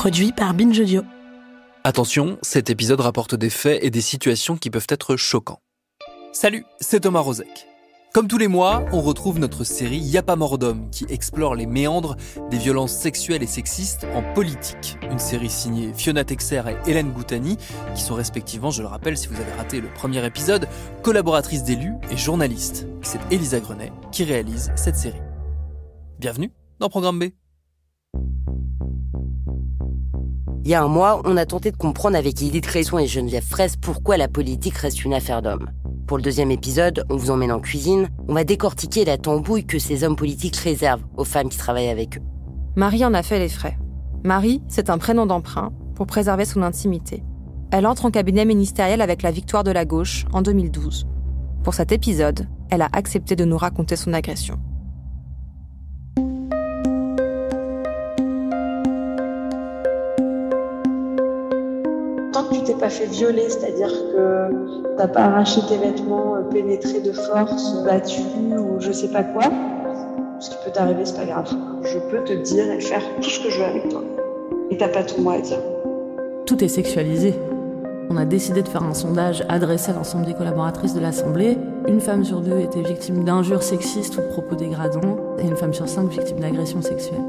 Produit par Binge Audio. Attention, cet épisode rapporte des faits et des situations qui peuvent être choquants. Salut, c'est Thomas Rozek. Comme tous les mois, on retrouve notre série Y'a pas mort d'homme qui explore les méandres des violences sexuelles et sexistes en politique. Une série signée Fiona Texer et Hélène Goutani, qui sont respectivement, je le rappelle si vous avez raté le premier épisode, collaboratrices d'élus et journalistes. C'est Elisa Grenet qui réalise cette série. Bienvenue dans Programme B. Il y a un mois, on a tenté de comprendre avec Edith Cresson et Geneviève Fraisse pourquoi la politique reste une affaire d'hommes. Pour le deuxième épisode, on vous emmène en cuisine, on va décortiquer la tambouille que ces hommes politiques réservent aux femmes qui travaillent avec eux. Marie en a fait les frais. Marie, c'est un prénom d'emprunt pour préserver son intimité. Elle entre en cabinet ministériel avec la victoire de la gauche en 2012. Pour cet épisode, elle a accepté de nous raconter son agression. Tant que tu t'es pas fait violer, c'est-à-dire que t'as pas arraché tes vêtements, pénétré de force, battu ou je sais pas quoi, ce qui peut t'arriver, c'est pas grave. Je peux te dire et faire tout ce que je veux avec toi. Et t'as pas ton mot à dire. Tout est sexualisé. On a décidé de faire un sondage adressé à l'ensemble des collaboratrices de l'Assemblée. Une femme sur deux était victime d'injures sexistes ou de propos dégradants, et une femme sur 5 victime d'agressions sexuelles.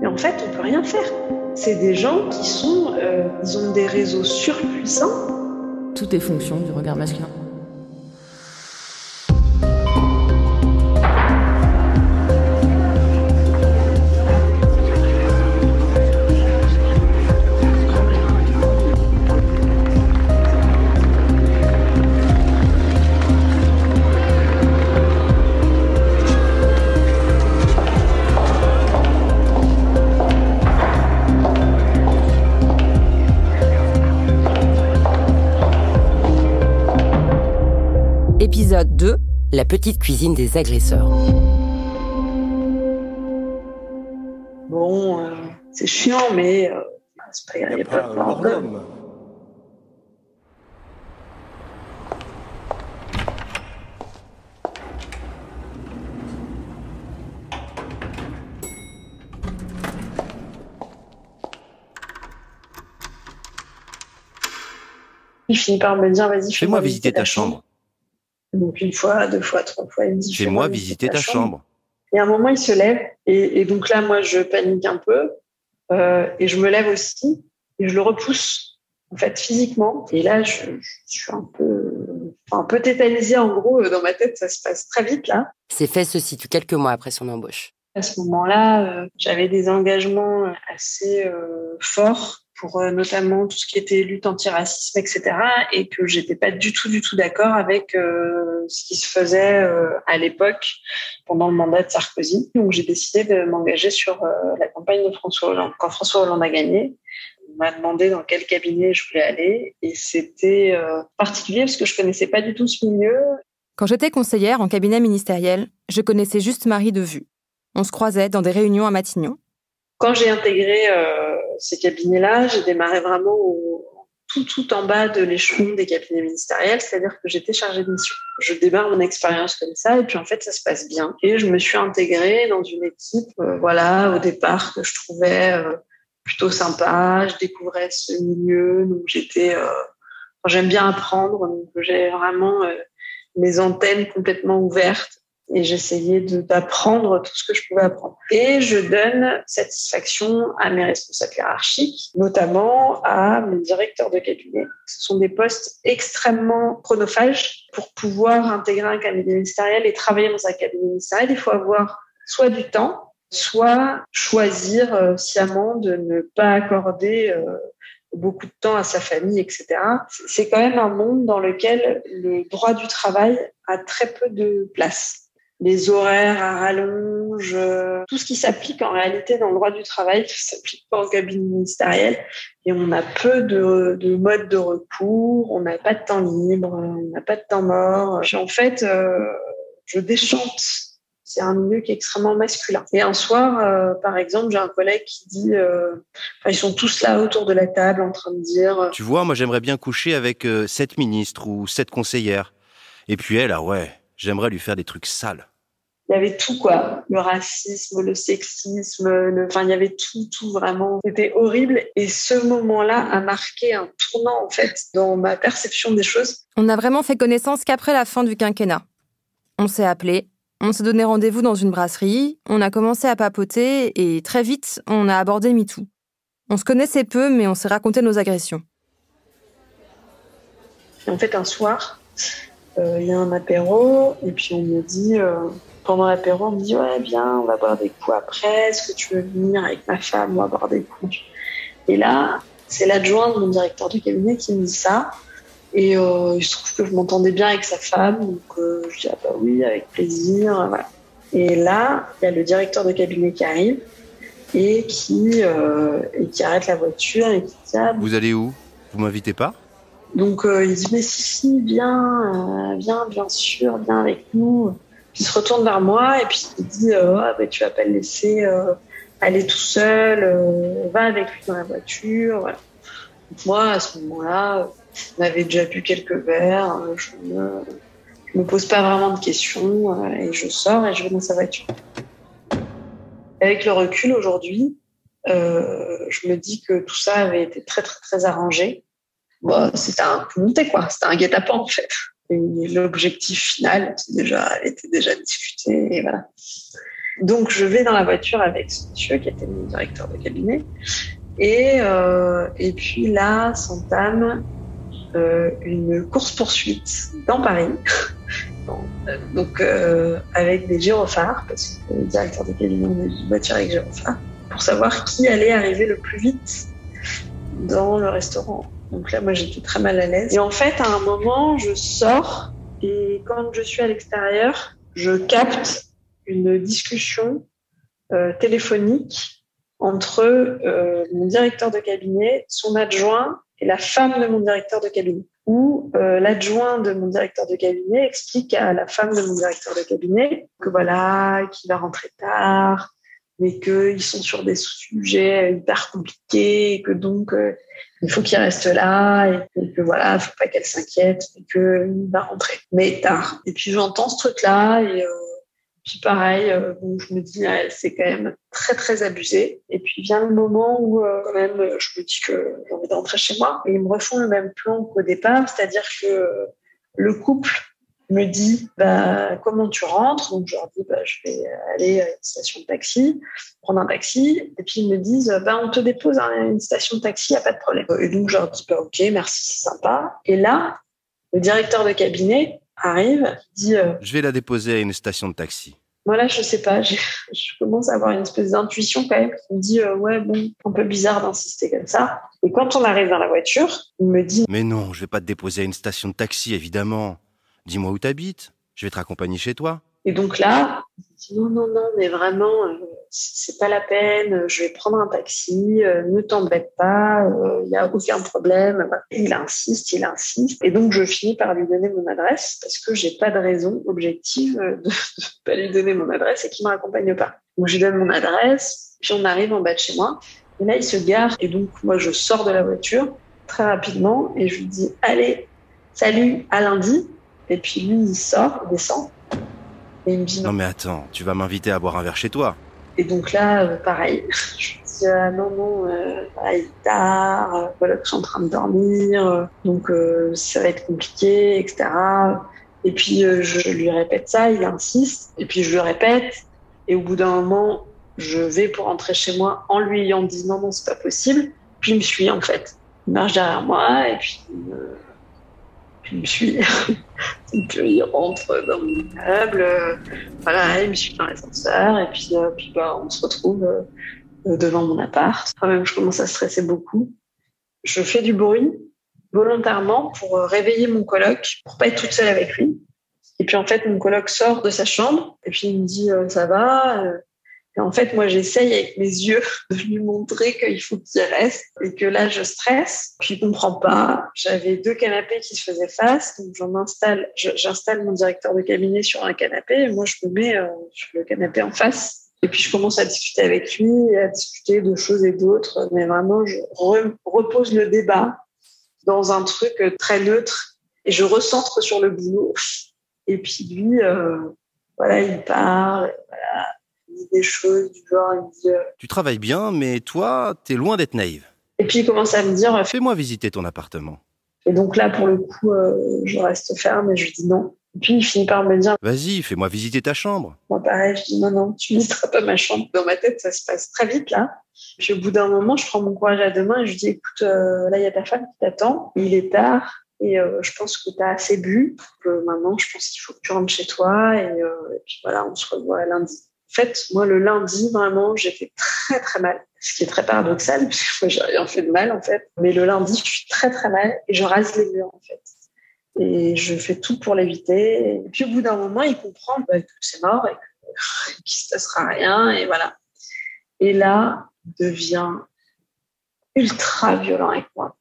Mais en fait, on peut rien faire. C'est des gens qui sont, ils ont des réseaux surpuissants. Tout est fonction du regard masculin. Épisode 2. La petite cuisine des agresseurs. Bon, c'est chiant, mais c'est pas, y a pas de mort d'homme. Il finit par me dire, vas-y, fais-moi visiter ta chambre. Donc une fois, deux fois, trois fois, il me dit fais-moi visiter ta chambre. Et à un moment, il se lève et donc là, moi, je panique un peu et je me lève aussi et je le repousse en fait physiquement. Et là, je suis un peu tétanisée en gros dans ma tête. Ça se passe très vite là. Ces faits se situent quelques mois après son embauche. À ce moment-là, j'avais des engagements assez forts pour notamment tout ce qui était lutte antiracisme, etc. Et que j'étais pas du tout d'accord avec ce qui se faisait à l'époque pendant le mandat de Sarkozy. Donc j'ai décidé de m'engager sur la campagne de François Hollande. Quand François Hollande a gagné, on m'a demandé dans quel cabinet je voulais aller. Et c'était particulier parce que je connaissais pas du tout ce milieu. Quand j'étais conseillère en cabinet ministériel, je connaissais juste Marie de vue. On se croisait dans des réunions à Matignon. Quand j'ai intégré ces cabinets-là, j'ai démarré vraiment tout en bas de l'échelon des cabinets ministériels, c'est-à-dire que j'étais chargée de mission. Je démarre mon expérience comme ça et puis en fait ça se passe bien. Et je me suis intégrée dans une équipe, au départ que je trouvais plutôt sympa. Je découvrais ce milieu, donc j'aime bien apprendre, donc j'ai vraiment mes antennes complètement ouvertes. Et j'essayais d'apprendre tout ce que je pouvais apprendre. Et je donne satisfaction à mes responsables hiérarchiques, notamment à mes directeurs de cabinet. Ce sont des postes extrêmement chronophages. Pour pouvoir intégrer un cabinet ministériel et travailler dans un cabinet ministériel, il faut avoir soit du temps, soit choisir sciemment de ne pas accorder beaucoup de temps à sa famille, etc. C'est quand même un monde dans lequel le droit du travail a très peu de place. Les horaires à rallonge, tout ce qui s'applique en réalité dans le droit du travail ne s'applique pas en cabinet ministériel. Et on a peu de modes de recours, on n'a pas de temps libre, on n'a pas de temps mort. En fait, je déchante. C'est un milieu qui est extrêmement masculin. Et un soir, par exemple, j'ai un collègue qui dit... ils sont tous là autour de la table en train de dire... Tu vois, moi j'aimerais bien coucher avec 7 ministres ou 7 conseillères. Et puis elle, j'aimerais lui faire des trucs sales. Il y avait tout, quoi. Le racisme, le sexisme, il y avait tout vraiment. C'était horrible. Et ce moment-là a marqué un tournant, en fait, dans ma perception des choses. On n'a vraiment fait connaissance qu'après la fin du quinquennat. On s'est appelés, on s'est donné rendez-vous dans une brasserie, on a commencé à papoter et très vite, on a abordé MeToo. On se connaissait peu, mais on s'est raconté nos agressions. Et en fait, un soir, il y a un apéro et puis on me dit... Pendant l'apéro, on me dit « Ouais, viens, on va boire des coups après. Est-ce que tu veux venir avec ma femme, on va boire des coups ?» Et là, c'est l'adjoint de mon directeur de cabinet qui me dit ça. Et il se trouve que je m'entendais bien avec sa femme. Donc, je dis « Ah bah oui, avec plaisir. » Voilà. Et là, il y a le directeur de cabinet qui arrive et qui arrête la voiture et qui dit « Ah, Vous allez où? Vous m'invitez pas? » Donc, il dit « Mais si, viens, bien sûr, viens avec nous. » Puis il se retourne vers moi et puis il me dit tu vas pas le laisser aller tout seul, va avec lui dans la voiture. Voilà. Donc moi, à ce moment-là, on avait déjà bu quelques verres, je me pose pas vraiment de questions et je sors et je vais dans sa voiture. Avec le recul aujourd'hui, je me dis que tout ça avait été très très très arrangé. Bon, c'était un coup monté, quoi. C'était un guet-apens en fait. Et l'objectif final était déjà discuté. Et voilà. Donc, je vais dans la voiture avec ce monsieur qui était mon directeur de cabinet. Et puis là, s'entame une course-poursuite dans Paris. Donc, avec des gyrophares, parce que le directeur de cabinet a une voiture avec gyrophares, pour savoir qui allait arriver le plus vite dans le restaurant. Donc là, moi, j'étais très mal à l'aise. Et en fait, à un moment, je sors et quand je suis à l'extérieur, je capte une discussion téléphonique entre mon directeur de cabinet, son adjoint et la femme de mon directeur de cabinet. Où l'adjoint de mon directeur de cabinet explique à la femme de mon directeur de cabinet que voilà, qu'il va rentrer tard, mais qu'ils sont sur des sujets hyper compliqués et que donc il faut qu'il reste là et que voilà, faut pas qu'elle s'inquiète et qu'il va rentrer, mais tard. Et puis j'entends ce truc-là et puis pareil, je me dis c'est quand même très très abusé. Et puis vient le moment où quand même je me dis que j'ai envie de rentrer chez moi. Et ils me refont le même plan qu'au départ, c'est-à-dire que le couple me dit comment tu rentres. Donc je leur dis je vais aller à une station de taxi, prendre un taxi, et puis ils me disent on te dépose à une station de taxi, y a pas de problème. Et donc je leur dis ok, merci, c'est sympa. Et là le directeur de cabinet arrive, dit je vais la déposer à une station de taxi. Voilà, je sais pas, je commence à avoir une espèce d'intuition quand même qui me dit un peu bizarre d'insister comme ça. Et quand on arrive dans la voiture, il me dit mais non, je vais pas te déposer à une station de taxi évidemment. Dis-moi où t'habites, je vais te raccompagner chez toi. Et donc là, il dit non, mais vraiment, c'est pas la peine, je vais prendre un taxi, ne t'embête pas, il n'y a aucun problème. Il insiste. Et donc, je finis par lui donner mon adresse parce que j'ai pas de raison objective de pas lui donner mon adresse et qu'il me raccompagne pas. Donc, je lui donne mon adresse, puis on arrive en bas de chez moi. Et là, il se gare. Et donc, moi, je sors de la voiture très rapidement et je lui dis allez, salut, à lundi. Et puis lui, il sort, il descend. Et il me dit non mais attends, tu vas m'inviter à boire un verre chez toi. Et donc là, pareil, je me dis non, il est tard, voilà que je suis en train de dormir, donc ça va être compliqué, etc. Et puis je lui répète ça, il insiste, et puis je lui répète, et au bout d'un moment, je vais pour rentrer chez moi en lui ayant dit non, c'est pas possible, puis il me suit en fait. Il marche derrière moi, et puis il me suit. Donc il rentre dans mon immeuble, il me suit dans l'ascenseur et puis on se retrouve devant mon appart. Quand même, je commence à stresser beaucoup. Je fais du bruit volontairement pour réveiller mon coloc, pour pas être toute seule avec lui. Et puis en fait, mon coloc sort de sa chambre et puis il me dit ça va. Et en fait, moi, j'essaye avec mes yeux de lui montrer qu'il faut qu'il reste et que là, je stresse. Puis, il comprend pas. J'avais 2 canapés qui se faisaient face. Donc, j'installe mon directeur de cabinet sur un canapé et moi, je me mets sur le canapé en face. Et puis, je commence à discuter avec lui et à discuter de choses et d'autres. Mais vraiment, je repose le débat dans un truc très neutre et je recentre sur le boulot. Et puis, lui, voilà, il parle, voilà, il dit des choses du genre, il me dit... Tu travailles bien, mais toi, t'es loin d'être naïve. Et puis il commence à me dire... Fais-moi visiter ton appartement. Et donc là, pour le coup, je reste ferme et je lui dis non. Et puis il finit par me dire... Vas-y, fais-moi visiter ta chambre. Moi pareil, je dis non, tu ne visiteras pas ma chambre. Dans ma tête, ça se passe très vite là. Puis au bout d'un moment, je prends mon courage à deux mains et je dis écoute, là il y a ta femme qui t'attend, il est tard. Et je pense que tu as assez bu. Maintenant, je pense qu'il faut que tu rentres chez toi. Et puis voilà, on se revoit lundi. En fait, moi, le lundi, vraiment, j'ai fait très, très mal. Ce qui est très paradoxal, parce que moi, j'ai rien fait de mal, en fait. Mais le lundi, je suis très, très mal et je rase les murs, en fait. Et je fais tout pour l'éviter. Et puis, au bout d'un moment, il comprend que c'est mort et qu'il ne se passera rien. Et voilà. Et là, il devient ultra violent avec moi.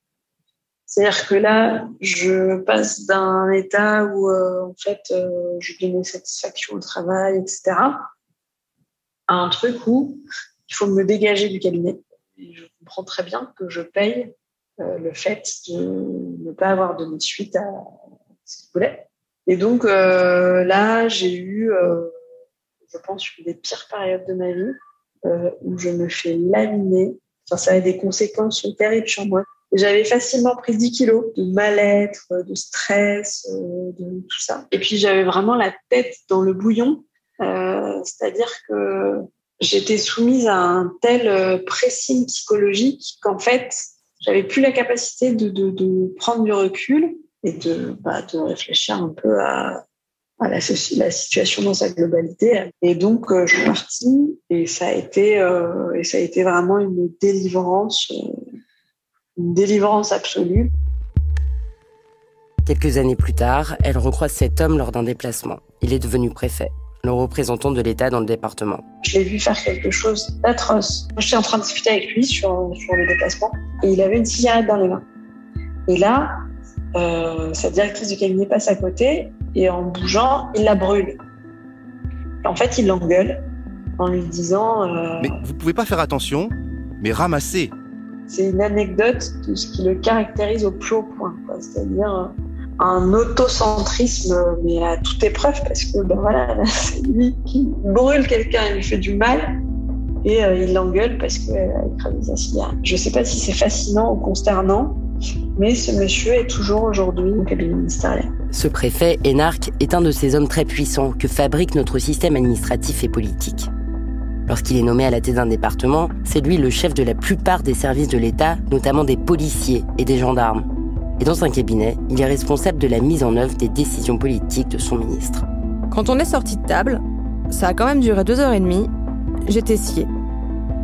C'est-à-dire que là, je passe d'un état où, en fait, je donnais satisfaction au travail, etc., à un truc où il faut me dégager du cabinet. Et je comprends très bien que je paye le fait de ne pas avoir donné suite à ce qu'il voulait. Et donc, là, j'ai eu, je pense, une des pires périodes de ma vie où je me fais laminer. Enfin, ça a des conséquences terribles sur moi. J'avais facilement pris 10 kilos de mal-être, de stress, de tout ça. Et puis, j'avais vraiment la tête dans le bouillon. C'est-à-dire que j'étais soumise à un tel pressing psychologique qu'en fait, j'avais plus la capacité de prendre du recul et de réfléchir un peu à la situation dans sa globalité. Et donc, je suis partie et ça a été vraiment une délivrance absolue. Quelques années plus tard, elle recroise cet homme lors d'un déplacement. Il est devenu préfet, le représentant de l'État dans le département. Je l'ai vu faire quelque chose d'atroce. J'étais en train de discuter avec lui sur le déplacement et il avait une cigarette dans les mains. Et là, sa directrice de cabinet passe à côté et en bougeant, il la brûle. En fait, il l'engueule en lui disant... Mais vous pouvez pas faire attention, mais ramassez. C'est une anecdote de ce qui le caractérise au plus haut point, quoi. C'est-à-dire un autocentrisme, mais à toute épreuve, parce que voilà, c'est lui qui brûle quelqu'un, il lui fait du mal, et il l'engueule parce qu'elle a écrasé sa cigarette. Je ne sais pas si c'est fascinant ou consternant, mais ce monsieur est toujours aujourd'hui au cabinet ministériel. Ce préfet, énarque, est un de ces hommes très puissants que fabrique notre système administratif et politique. Lorsqu'il est nommé à la tête d'un département, c'est lui le chef de la plupart des services de l'État, notamment des policiers et des gendarmes. Et dans un cabinet, il est responsable de la mise en œuvre des décisions politiques de son ministre. Quand on est sorti de table, ça a quand même duré 2h30, j'étais sciée.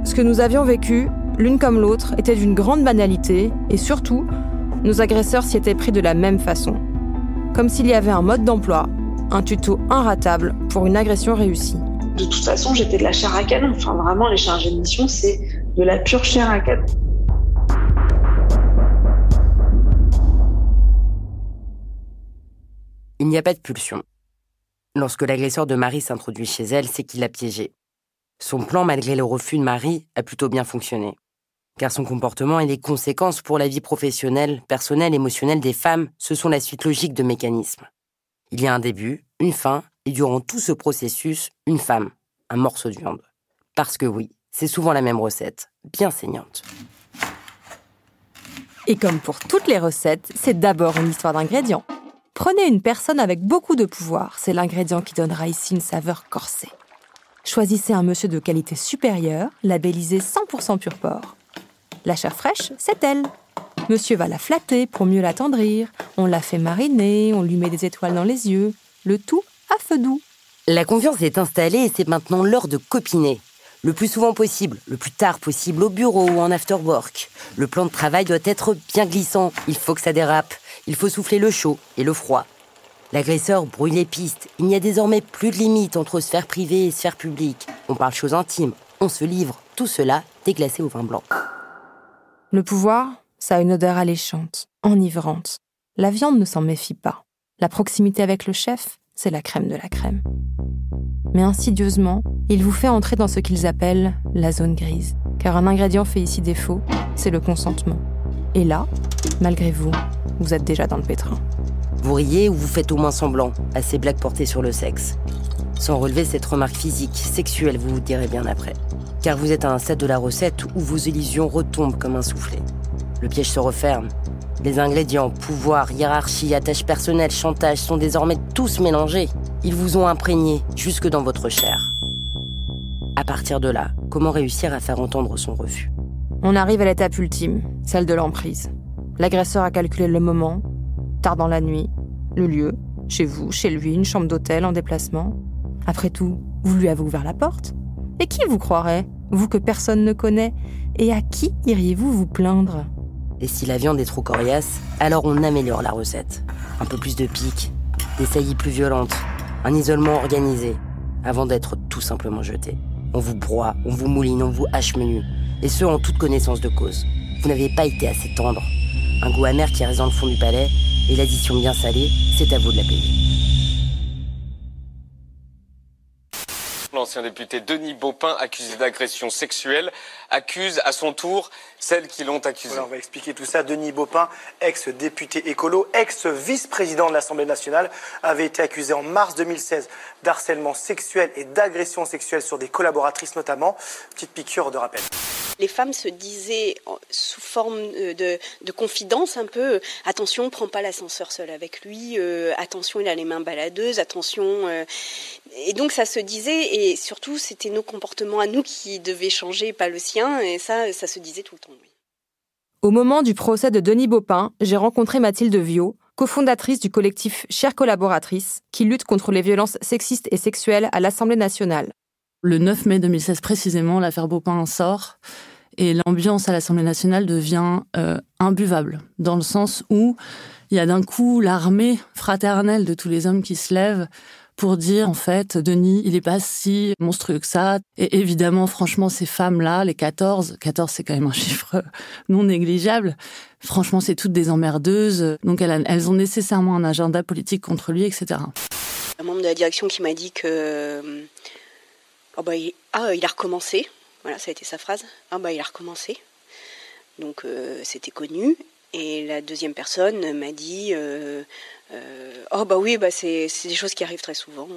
Ce que nous avions vécu, l'une comme l'autre, était d'une grande banalité, et surtout, nos agresseurs s'y étaient pris de la même façon. Comme s'il y avait un mode d'emploi, un tuto inratable pour une agression réussie. De toute façon, j'étais de la chair à canon. Enfin, vraiment, les chargés de mission, c'est de la pure chair à canon. Il n'y a pas de pulsion. Lorsque l'agresseur de Marie s'introduit chez elle, c'est qu'il l'a piégée. Son plan, malgré le refus de Marie, a plutôt bien fonctionné. Car son comportement et les conséquences pour la vie professionnelle, personnelle, émotionnelle des femmes, ce sont la suite logique de mécanismes. Il y a un début, une fin, et durant tout ce processus, une femme, un morceau de viande. Parce que oui, c'est souvent la même recette, bien saignante. Et comme pour toutes les recettes, c'est d'abord une histoire d'ingrédients. Prenez une personne avec beaucoup de pouvoir, c'est l'ingrédient qui donnera ici une saveur corsée. Choisissez un monsieur de qualité supérieure, labellisé 100% pur porc. La chair fraîche, c'est elle. Monsieur va la flatter pour mieux l'attendrir. On la fait mariner, on lui met des étoiles dans les yeux. Le tout à feu doux. La confiance est installée et c'est maintenant l'heure de copiner. Le plus souvent possible, le plus tard possible au bureau ou en after-work. Le plan de travail doit être bien glissant. Il faut que ça dérape. Il faut souffler le chaud et le froid. L'agresseur brouille les pistes. Il n'y a désormais plus de limite entre sphère privée et sphère publique. On parle choses intimes. On se livre. Tout cela déglacé au vin blanc. Le pouvoir, ça a une odeur alléchante, enivrante. La viande ne s'en méfie pas. La proximité avec le chef, c'est la crème de la crème. Mais insidieusement, il vous fait entrer dans ce qu'ils appellent la zone grise. Car un ingrédient fait ici défaut, c'est le consentement. Et là, malgré vous, vous êtes déjà dans le pétrin. Vous riez ou vous faites au moins semblant à ces blagues portées sur le sexe. sans relever cette remarque physique, sexuelle, vous vous direz bien après. Car vous êtes à un stade de la recette où vos illusions retombent comme un soufflet. Le piège se referme. Les ingrédients, pouvoir, hiérarchie, attache personnelle, chantage sont désormais tous mélangés. Ils vous ont imprégné jusque dans votre chair. À partir de là, comment réussir à faire entendre son refus ? On arrive à l'étape ultime, celle de l'emprise. L'agresseur a calculé le moment, tard dans la nuit, le lieu, chez vous, chez lui, une chambre d'hôtel en déplacement. Après tout, vous lui avez ouvert la porte. Et qui vous croirait, vous que personne ne connaît ? Et à qui iriez-vous vous plaindre ? Et si la viande est trop coriace, alors on améliore la recette. Un peu plus de pique, des saillies plus violentes, un isolement organisé, avant d'être tout simplement jeté. On vous broie, on vous mouline, on vous hache menu. Et ce, en toute connaissance de cause. Vous n'avez pas été assez tendre. Un goût amer qui reste dans le fond du palais, et l'addition bien salée, c'est à vous de la payer. L'ancien député Denis Baupin, accusé d'agression sexuelle, accuse à son tour celles qui l'ont accusé. Voilà, on va expliquer tout ça. Denis Baupin, ex-député écolo, ex-vice-président de l'Assemblée nationale, avait été accusé en mars 2016 d'harcèlement sexuel et d'agression sexuelle sur des collaboratrices notamment. Petite piqûre de rappel. Les femmes se disaient sous forme de confidence un peu « Attention, prends pas l'ascenseur seul avec lui, attention, il a les mains baladeuses, attention... » Et donc ça se disait, et surtout c'était nos comportements à nous qui devaient changer, pas le sien, et ça se disait tout le temps. Oui. Au moment du procès de Denis Baupin, j'ai rencontré Mathilde Viau, cofondatrice du collectif Chères collaboratrices, qui lutte contre les violences sexistes et sexuelles à l'Assemblée nationale. Le 9 mai 2016 précisément, l'affaire Baupin sort et l'ambiance à l'Assemblée nationale devient imbuvable, dans le sens où il y a d'un coup l'armée fraternelle de tous les hommes qui se lèvent pour dire, en fait, Denis, il est pas si monstrueux que ça. Et évidemment, franchement, ces femmes-là, les 14 c'est quand même un chiffre non négligeable. Franchement, c'est toutes des emmerdeuses. Donc, elles ont nécessairement un agenda politique contre lui, etc. Un membre de la direction qui m'a dit que... il a recommencé. Voilà, ça a été sa phrase. Il a recommencé. Donc, c'était connu. Et la deuxième personne m'a dit... c'est des choses qui arrivent très souvent.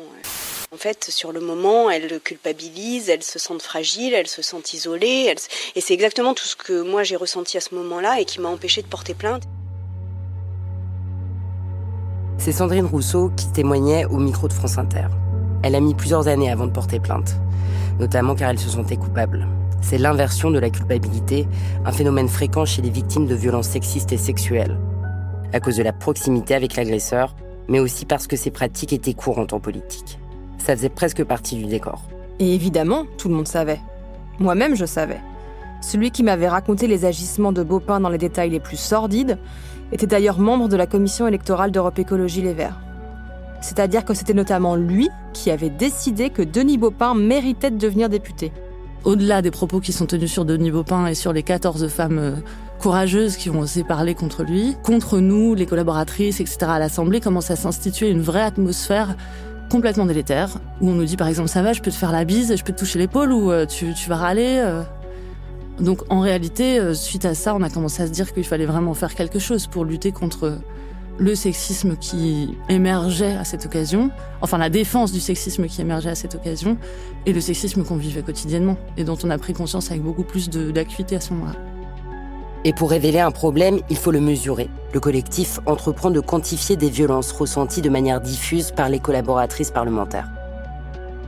En fait, sur le moment, elles culpabilisent, elles se sentent fragiles, elles se sentent isolées. Et c'est exactement tout ce que moi j'ai ressenti à ce moment-là et qui m'a empêchée de porter plainte. C'est Sandrine Rousseau qui témoignait au micro de France Inter. Elle a mis plusieurs années avant de porter plainte, notamment car elle se sentait coupable. C'est l'inversion de la culpabilité, un phénomène fréquent chez les victimes de violences sexistes et sexuelles, à cause de la proximité avec l'agresseur, mais aussi parce que ces pratiques étaient courantes en politique. Ça faisait presque partie du décor. Et évidemment, tout le monde savait. Moi-même, je savais. Celui qui m'avait raconté les agissements de Baupin dans les détails les plus sordides était d'ailleurs membre de la commission électorale d'Europe Écologie Les Verts. C'est-à-dire que c'était notamment lui qui avait décidé que Denis Baupin méritait de devenir député. Au-delà des propos qui sont tenus sur Denis Baupin et sur les 14 femmes courageuses qui ont osé parler contre lui, contre nous, les collaboratrices, etc. à l'Assemblée, commence à s'instituer une vraie atmosphère complètement délétère, où on nous dit par exemple « ça va, je peux te faire la bise, je peux te toucher l'épaule » ou « tu vas râler ». Donc en réalité, suite à ça, on a commencé à se dire qu'il fallait vraiment faire quelque chose pour lutter contre le sexisme qui émergeait à cette occasion, enfin la défense du sexisme qui émergeait à cette occasion, et le sexisme qu'on vivait quotidiennement, et dont on a pris conscience avec beaucoup plus d'acuité à ce moment-là. Et pour révéler un problème, il faut le mesurer. Le collectif entreprend de quantifier des violences ressenties de manière diffuse par les collaboratrices parlementaires.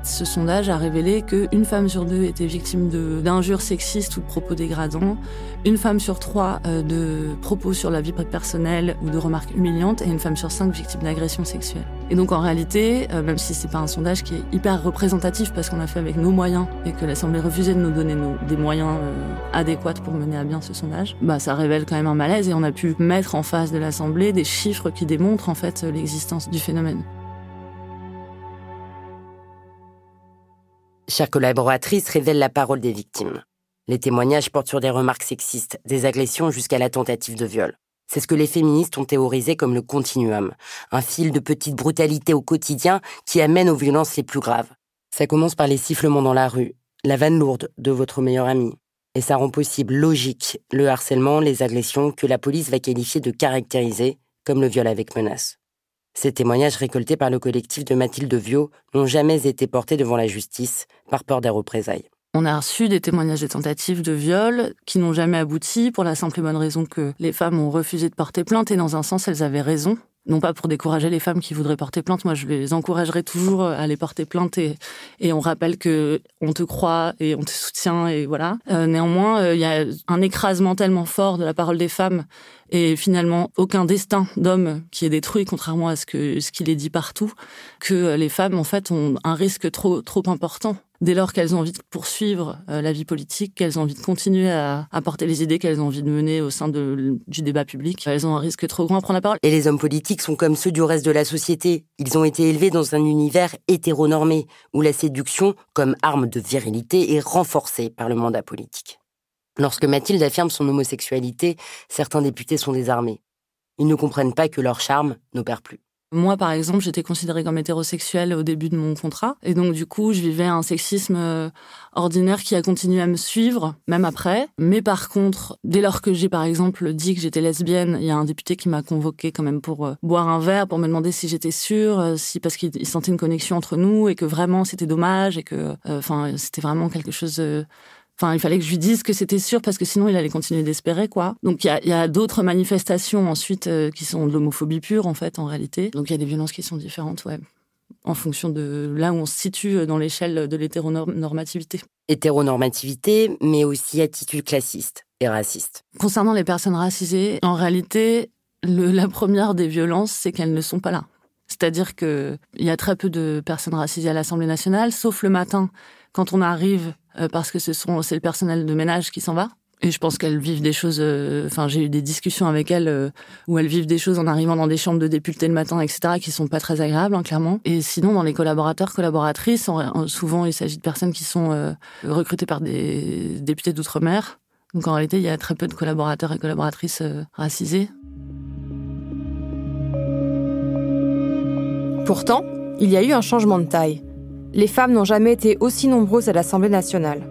Ce sondage a révélé qu'une femme sur 2 était victime d'injures sexistes ou de propos dégradants, une femme sur 3 de propos sur la vie personnelle ou de remarques humiliantes, et une femme sur 5 victime d'agressions sexuelles. Et donc en réalité, même si c'est pas un sondage qui est hyper représentatif parce qu'on l'a fait avec nos moyens et que l'Assemblée refusait de nous donner des moyens adéquats pour mener à bien ce sondage, ça révèle quand même un malaise, et on a pu mettre en face de l'Assemblée des chiffres qui démontrent en fait l'existence du phénomène. Chères collaboratrices révèlent la parole des victimes. Les témoignages portent sur des remarques sexistes, des agressions jusqu'à la tentative de viol. C'est ce que les féministes ont théorisé comme le continuum, un fil de petites brutalités au quotidien qui amène aux violences les plus graves. Ça commence par les sifflements dans la rue, la vanne lourde de votre meilleur ami. Et ça rend possible, logique, le harcèlement, les agressions que la police va qualifier de caractérisées, comme le viol avec menace. Ces témoignages récoltés par le collectif de Mathilde Viau n'ont jamais été portés devant la justice par peur des représailles. On a reçu des témoignages de tentatives de viol qui n'ont jamais abouti pour la simple et bonne raison que les femmes ont refusé de porter plainte et dans un sens, elles avaient raison. Non pas pour décourager les femmes qui voudraient porter plainte, moi je les encouragerais toujours à aller porter plainte et on rappelle que on te croit et on te soutient et voilà. Néanmoins, il y a un écrasement tellement fort de la parole des femmes et finalement aucun destin d'homme qui est détruit, contrairement à ce qu'il est dit partout, que les femmes en fait ont un risque trop important. Dès lors qu'elles ont envie de poursuivre la vie politique, qu'elles ont envie de continuer à porter les idées qu'elles ont envie de mener au sein du débat public, elles ont un risque trop grand à prendre la parole. Et les hommes politiques sont comme ceux du reste de la société. Ils ont été élevés dans un univers hétéronormé, où la séduction, comme arme de virilité, est renforcée par le mandat politique. Lorsque Mathilde affirme son homosexualité, certains députés sont désarmés. Ils ne comprennent pas que leur charme n'opère plus. Moi, par exemple, j'étais considérée comme hétérosexuelle au début de mon contrat. Et donc, du coup, je vivais un sexisme ordinaire qui a continué à me suivre, même après. Mais par contre, dès lors que j'ai, par exemple, dit que j'étais lesbienne, il y a un député qui m'a convoquée quand même pour boire un verre, pour me demander si j'étais sûre, parce qu'il sentait une connexion entre nous et que vraiment c'était dommage et que, c'était vraiment quelque chose... il fallait que je lui dise que c'était sûr parce que sinon il allait continuer d'espérer, quoi. Donc il y a d'autres manifestations ensuite qui sont de l'homophobie pure, en fait, en réalité. Donc il y a des violences qui sont différentes, ouais, en fonction de là où on se situe dans l'échelle de l'hétéronormativité. Hétéronormativité, mais aussi attitude classiste et raciste. Concernant les personnes racisées, en réalité, la première des violences, c'est qu'elles ne sont pas là. C'est-à-dire qu'il y a très peu de personnes racisées à l'Assemblée nationale, sauf le matin, quand on arrive, parce que c'est le personnel de ménage qui s'en va. Et je pense qu'elles vivent des choses... j'ai eu des discussions avec elles où elles vivent des choses en arrivant dans des chambres de députés le matin, etc., qui sont pas très agréables, hein, clairement. Et sinon, dans les collaborateurs, collaboratrices, souvent, il s'agit de personnes qui sont recrutées par des députés d'outre-mer. Donc, en réalité, il y a très peu de collaborateurs et collaboratrices racisés. Pourtant, il y a eu un changement de taille. Les femmes n'ont jamais été aussi nombreuses à l'Assemblée nationale.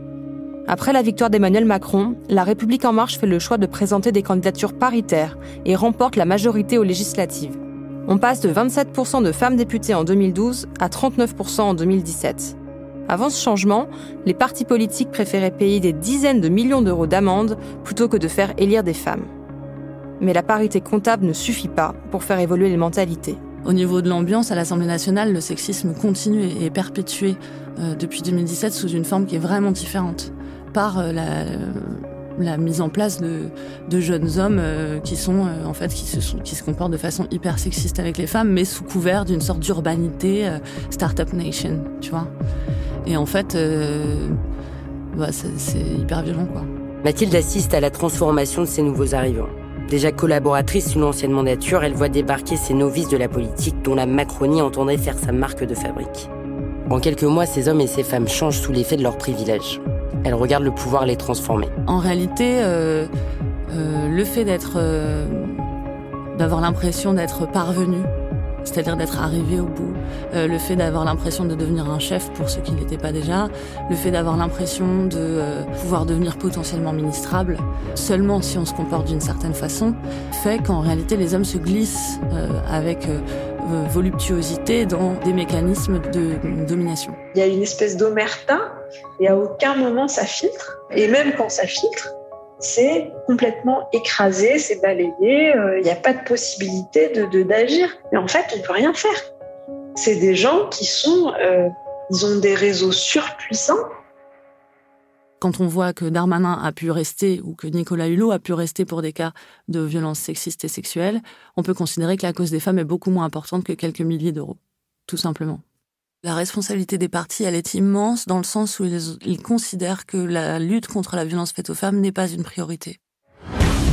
Après la victoire d'Emmanuel Macron, La République En Marche fait le choix de présenter des candidatures paritaires et remporte la majorité aux législatives. On passe de 27% de femmes députées en 2012 à 39% en 2017. Avant ce changement, les partis politiques préféraient payer des dizaines de millions d'euros d'amende plutôt que de faire élire des femmes. Mais la parité comptable ne suffit pas pour faire évoluer les mentalités. Au niveau de l'ambiance, à l'Assemblée nationale, le sexisme continue et est perpétué depuis 2017 sous une forme qui est vraiment différente. Par la mise en place de jeunes hommes qui se comportent de façon hyper sexiste avec les femmes, mais sous couvert d'une sorte d'urbanité Startup Nation, tu vois. Et en fait, c'est hyper violent, quoi. Mathilde assiste à la transformation de ces nouveaux arrivants. Déjà collaboratrice d'une ancienne mandature, elle voit débarquer ces novices de la politique dont la Macronie entendrait faire sa marque de fabrique. En quelques mois, ces hommes et ces femmes changent sous l'effet de leurs privilèges. Elle regarde le pouvoir les transformer. En réalité, le fait d'avoir l'impression d'être parvenu, c'est-à-dire d'être arrivé au bout, le fait d'avoir l'impression de devenir un chef pour ceux qui ne l'étaient pas déjà, le fait d'avoir l'impression de pouvoir devenir potentiellement ministrable, seulement si on se comporte d'une certaine façon, fait qu'en réalité les hommes se glissent avec voluptuosité dans des mécanismes de domination. Il y a une espèce d'omerta et à aucun moment ça filtre. Et même quand ça filtre, c'est complètement écrasé, c'est balayé, il n'y a pas de possibilité d'agir. Mais en fait, on ne peut rien faire. C'est des gens qui ils ont des réseaux surpuissants. Quand on voit que Darmanin a pu rester ou que Nicolas Hulot a pu rester pour des cas de violences sexistes et sexuelles, on peut considérer que la cause des femmes est beaucoup moins importante que quelques milliers d'euros, tout simplement. La responsabilité des partis, elle est immense dans le sens où ils considèrent que la lutte contre la violence faite aux femmes n'est pas une priorité.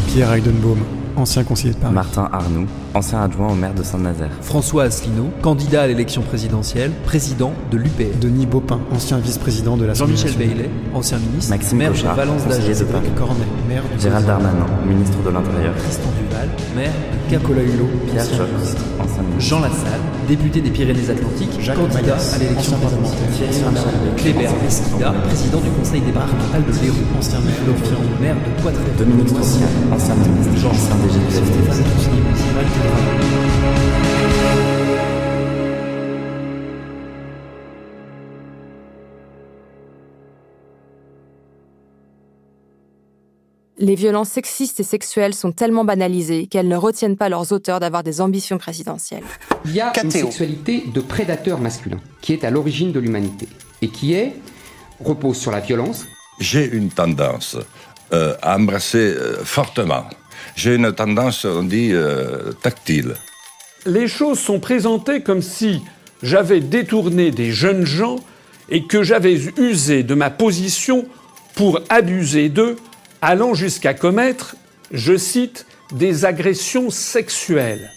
Pierre Heidenbaum, ancien conseiller de Paris. Martin Arnoux, ancien adjoint au maire de Saint-Nazaire. François Asselineau, candidat à l'élection présidentielle, président de l'UPR. Denis Baupin, ancien vice-président de l'Assemblée nationale. Jean-Michel Baillet, ancien ministre. Maxime maire Cochard, de Valence conseiller de Paris. Cornet, maire de Gérald Darmanin, ministre de l'Intérieur. Tristan Duval, maire de Nicolas Hulot, Pierre Jox, ancien ministre. Jean Lassalle, député des Pyrénées-Atlantiques, candidat à l'élection présidentielle. Kléber Mesquida, président du conseil départemental de l'Hérault, ancien maire de maire de Poitrel. Dominique Strauss, ancien ministre. Stéphane Toussy, municipal de Gravelines. Les violences sexistes et sexuelles sont tellement banalisées qu'elles ne retiennent pas leurs auteurs d'avoir des ambitions présidentielles. Il y a une sexualité de prédateur masculin qui est à l'origine de l'humanité et qui repose sur la violence. J'ai une tendance à embrasser fortement. J'ai une tendance, on dit, tactile. Les choses sont présentées comme si j'avais détourné des jeunes gens et que j'avais usé de ma position pour abuser d'eux, allant jusqu'à commettre, je cite, des agressions sexuelles.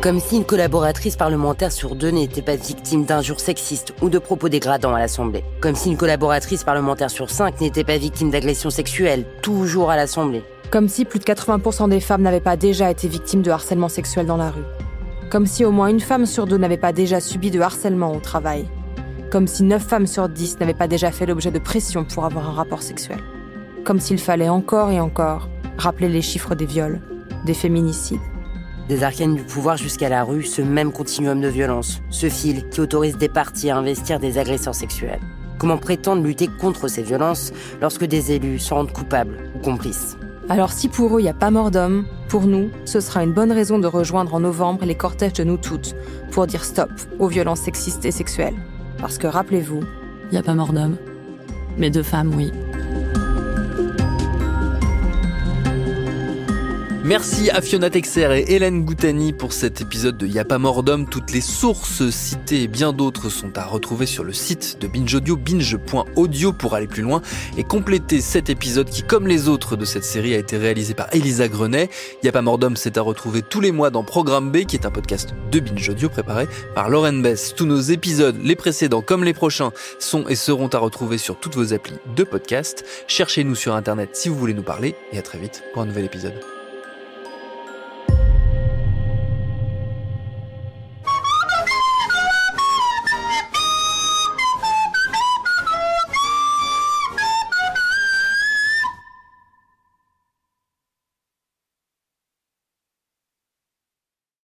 Comme si une collaboratrice parlementaire sur 2 n'était pas victime d'injures sexistes ou de propos dégradants à l'Assemblée. Comme si une collaboratrice parlementaire sur 5 n'était pas victime d'agressions sexuelles, toujours à l'Assemblée. Comme si plus de 80% des femmes n'avaient pas déjà été victimes de harcèlement sexuel dans la rue. Comme si au moins une femme sur 2 n'avait pas déjà subi de harcèlement au travail. Comme si 9 femmes sur 10 n'avaient pas déjà fait l'objet de pression pour avoir un rapport sexuel. Comme s'il fallait encore et encore rappeler les chiffres des viols, des féminicides. Des arcanes du pouvoir jusqu'à la rue, ce même continuum de violence, ce fil qui autorise des partis à investir des agresseurs sexuels. Comment prétendre lutter contre ces violences lorsque des élus se rendent coupables ou complices ? Alors si pour eux il n'y a pas mort d'homme, pour nous, ce sera une bonne raison de rejoindre en novembre les cortèges de nous toutes pour dire stop aux violences sexistes et sexuelles. Parce que rappelez-vous, il n'y a pas mort d'homme, mais de femmes, oui. Merci à Fiona Texer et Hélène Goutani pour cet épisode de Y'a pas mort d'homme. Toutes les sources citées et bien d'autres sont à retrouver sur le site de Binge Audio, binge.audio pour aller plus loin et compléter cet épisode qui, comme les autres de cette série, a été réalisé par Elisa Grenet. Y'a pas mort d'homme, c'est à retrouver tous les mois dans Programme B, qui est un podcast de Binge Audio préparé par Lauren Bess. Tous nos épisodes, les précédents comme les prochains, sont et seront à retrouver sur toutes vos applis de podcast. Cherchez-nous sur Internet si vous voulez nous parler et à très vite pour un nouvel épisode.